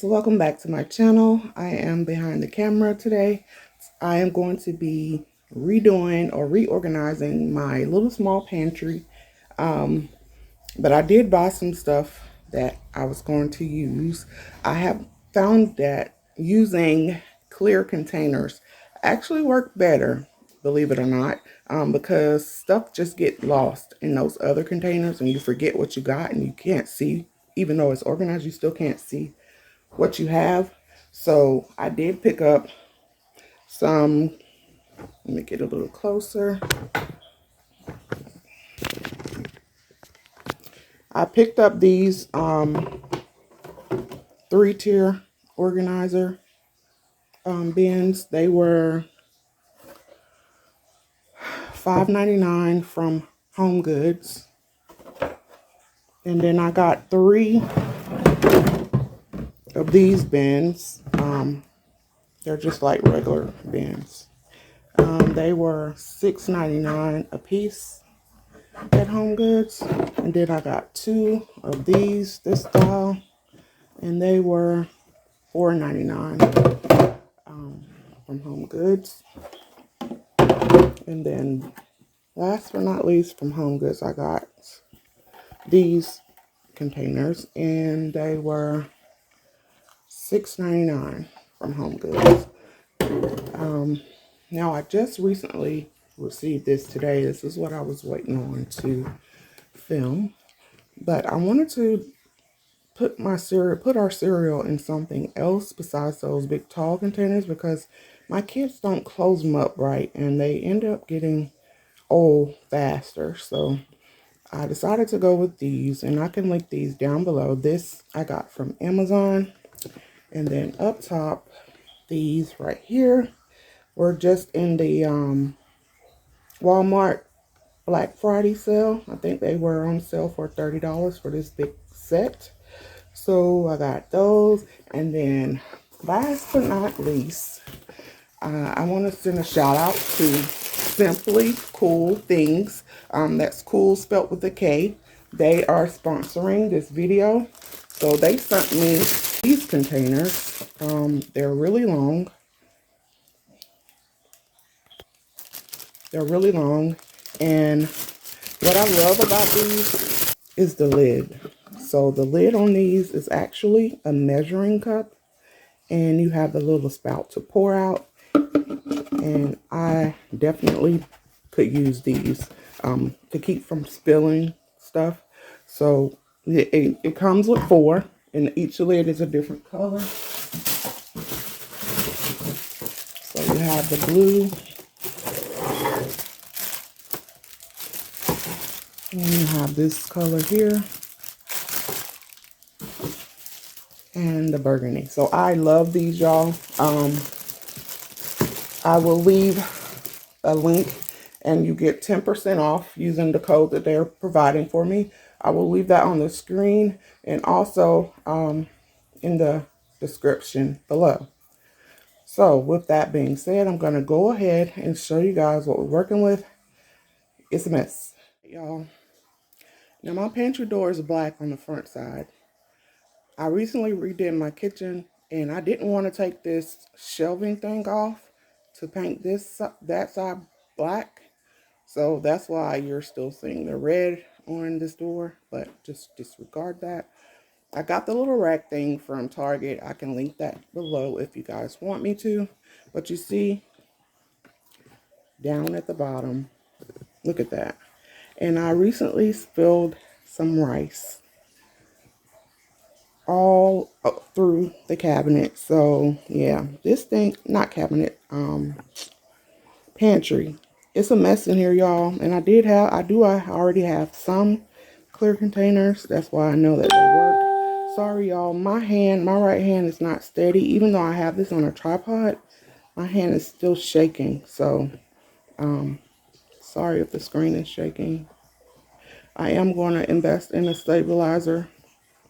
guys, welcome back to my channel. I am behind the camera today. I am going to be redoing or reorganizing my little small pantry. But I did buy some stuff that I was going to use. I have found that using clear containers actually work better, believe it or not, because stuff just get lost in those other containers and you forget what you got and you can't see. Even though it's organized, you still can't see what you have. So I did pick up some, let me get a little closer. I picked up these 3-tier organizer bins. They were $5.99 from Home Goods. And then I got 3 of these bins. They're just like regular bins. They were $6.99 a piece at Home Goods. And then I got 2 of these, this style, and they were $4.99 from Home Goods. And then last but not least, from Home Goods, I got these containers, and they were $6.99 from Home Goods. Now I just recently received this today. This is what I was waiting on to film, but I wanted to put our cereal in something else besides those big tall containers, because my kids don't close them up right and they end up getting old faster. So I decided to go with these, and I can link these down below. This I got from Amazon, and then up top, these right here were just in the Walmart Black Friday sale. I think they were on sale for $30 for this big set. So I got those. And then last but not least, I want to send a shout out to Simply Kool Things. That's cool spelt with a K. They are sponsoring this video. So they sent me these containers. They're really long. They're really long. And what I love about these is the lid. So the lid on these is actually a measuring cup, and you have the little spout to pour out. And I definitely could use these to keep from spilling stuff. So it comes with 4, and each lid is a different color. So you have the blue, and you have this color here, and the burgundy. So I love these, y'all. I will leave a link, and you get 10% off using the code that they're providing for me. I will leave that on the screen and also in the description below. So with that being said, I'm going to go ahead and show you guys what we're working with. It's a mess, y'all. Now my pantry door is black on the front side. I recently redid my kitchen, and I didn't want to take this shelving thing off to paint that side black. So that's why you're still seeing the red on this door, but just disregard that. I got the little rack thing from Target. I can link that below if you guys want me to. But you see down at the bottom, look at that. And I recently spilled some rice all through the cabinet. So yeah, this thing, not cabinet, pantry, it's a mess in here, y'all. And I already have some clear containers. That's why I know that they work. Sorry, y'all, my right hand is not steady. Even though I have this on a tripod, my hand is still shaking. So sorry if the screen is shaking. I am going to invest in a stabilizer.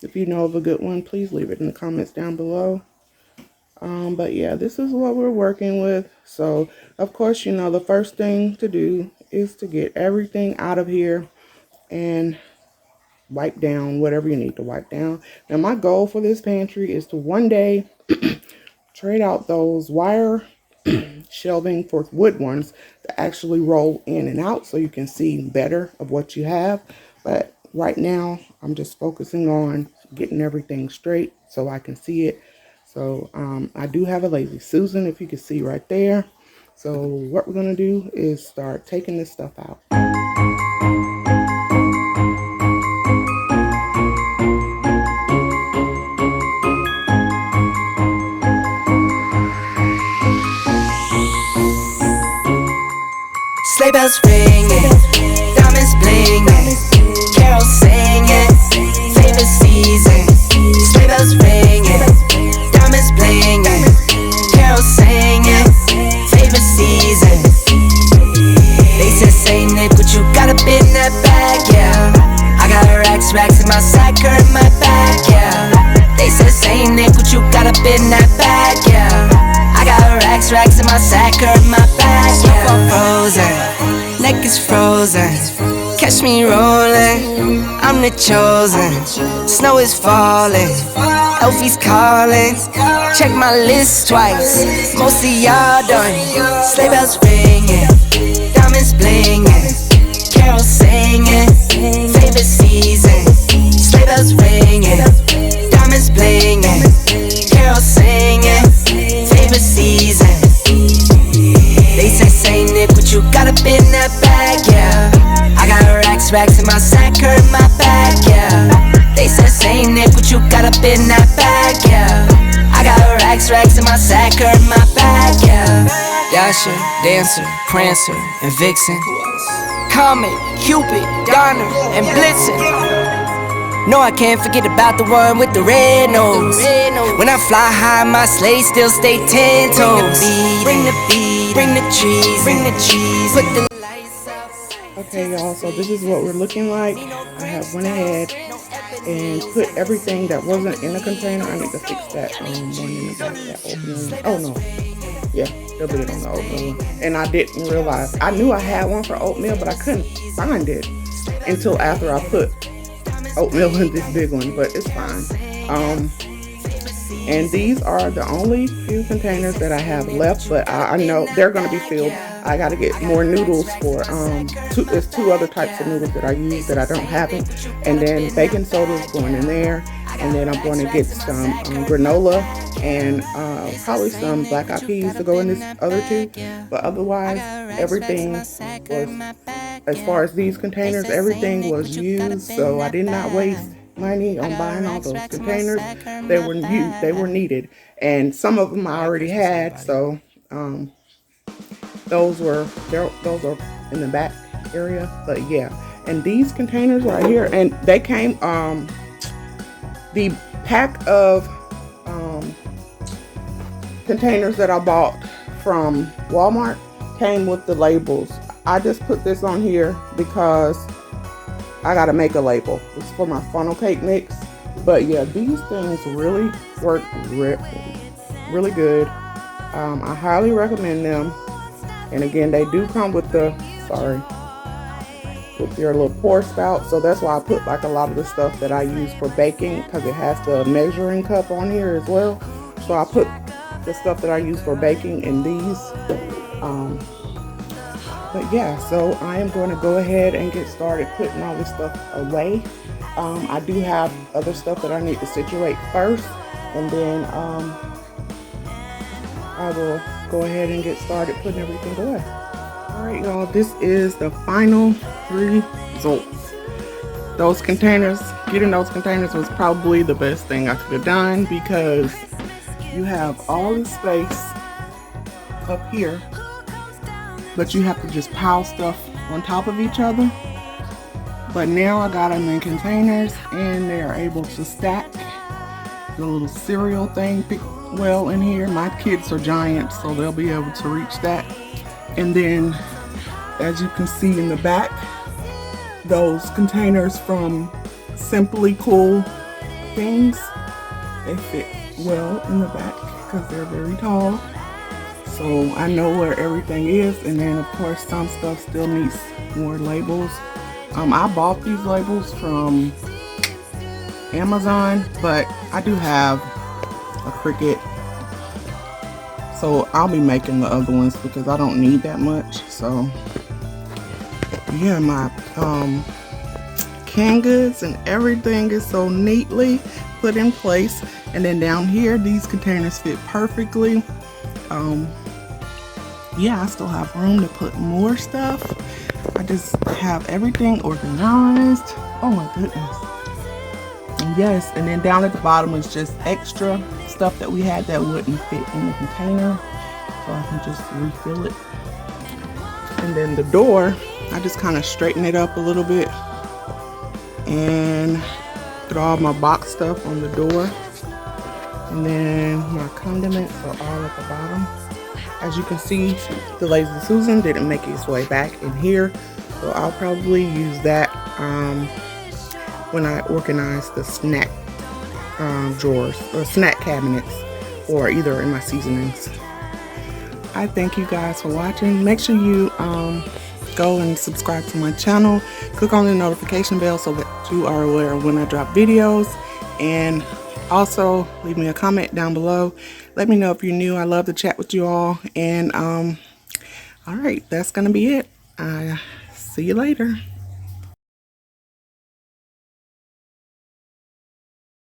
If you know of a good one, please leave it in the comments down below. But yeah, this is what we're working with. So, of course, you know, the first thing to do is to get everything out of here and wipe down whatever you need to wipe down. Now my goal for this pantry is to one day trade out those wire shelving for wood ones to actually roll in and out so you can see better of what you have. But right now I'm just focusing on getting everything straight so I can see it. So I do have a Lazy Susan, if you can see right there. So what we're going to do is start taking this stuff out. Sleigh bells ringing, diamonds blinging, carols singing, favorite season. Sleigh bells ringing, diamonds blinging, carols singing, favorite season. They said Saint Nick, what you got up in that bag, yeah. I got racks in my sack or in my bag, yeah. They said Saint Nick, what you got up in that bag, yeah. I got racks in my sack or in my bag, yeah. Frozen, neck is frozen. Catch me rolling, I'm the chosen. Snow is falling, Elfie's calling. Check my list twice, most of y'all done. Sleigh bells ringing, diamonds blinging, carols singing, favorite season. Sleigh bells ringing, diamonds blinging, carols singing, favorite season. They say Saint Nick, what you got up in that bag, yeah. I got racks in my sack or in my bag, yeah. They said Saint Nick, what you got up in that bag, yeah. I got racks in my sack or in my bag, yeah. Dasher, Dancer, Prancer, and Vixen, Comet, Cupid, Donner, and Blitzen. No, I can't forget about the one with the red nose. When I fly high, my sleigh still stay 10 toes. Bring the beat, bring the trees, bring the cheese, put the lights up. Okay, y'all, so this is what we're looking like. I have went ahead and put everything that wasn't in a container. I need to fix that one in the back, that opening. Oh no, yeah, they'll be on the opening one. And I didn't realize, I knew I had one for oatmeal, but I couldn't find it until after I put oatmeal in this big one, but it's fine. And these are the only few containers that I have left, but I know they're going to be filled. I got to get more noodles for there's two other types of noodles that I use that I don't have it, and then baking soda is going in there, and then I'm going to get some granola and probably some black eyed peas to go in this other two. But otherwise, everything was, as far as these containers, everything was used, so I did not waste money on buying all those containers. They were needed, and some of them I already had, so those are in the back area. But yeah, and these containers right here, and they came the pack of containers that I bought from Walmart came with the labels. I just put this on here because I gotta make a label. It's for my funnel cake mix. But yeah, these things really work really good. I highly recommend them. And again, they do come with with your little pour spout. So that's why I put like a lot of the stuff that I use for baking, because it has the measuring cup on here as well. So I put the stuff that I use for baking in these. But yeah, so I am going to go ahead and get started putting all this stuff away. I do have other stuff that I need to situate first, and then I will go ahead and get started putting everything away. Alright y'all, this is the final results. Those containers, getting those containers was probably the best thing I could have done, because you have all the space up here, but you have to just pile stuff on top of each other. But now I got them in containers, and they are able to stack. The little cereal thing fit well in here. My kids are giants, so they'll be able to reach that. And then, as you can see in the back, those containers from Simply Kool Things, they fit well in the back because they're very tall. So I know where everything is, and then of course some stuff still needs more labels. I bought these labels from Amazon, but I do have a Cricut, so I'll be making the other ones because I don't need that much. So yeah, my canned goods and everything is so neatly put in place. And then down here, these containers fit perfectly. Yeah, I still have room to put more stuff. I just have everything organized. Oh my goodness. And yes, and then down at the bottom is just extra stuff that we had that wouldn't fit in the container, so I can just refill it. And then the door, I just kind of straighten it up a little bit and put all my box stuff on the door. And then my condiments are all at the bottom. As you can see, the Lazy Susan didn't make its way back in here, so I'll probably use that when I organize the snack drawers or snack cabinets, or either in my seasonings. I thank you guys for watching. Make sure you go and subscribe to my channel. Click on the notification bell so that you are aware when I drop videos. And also leave me a comment down below. Let me know if you're new. I love to chat with you all. And all right, that's gonna be it. See you later.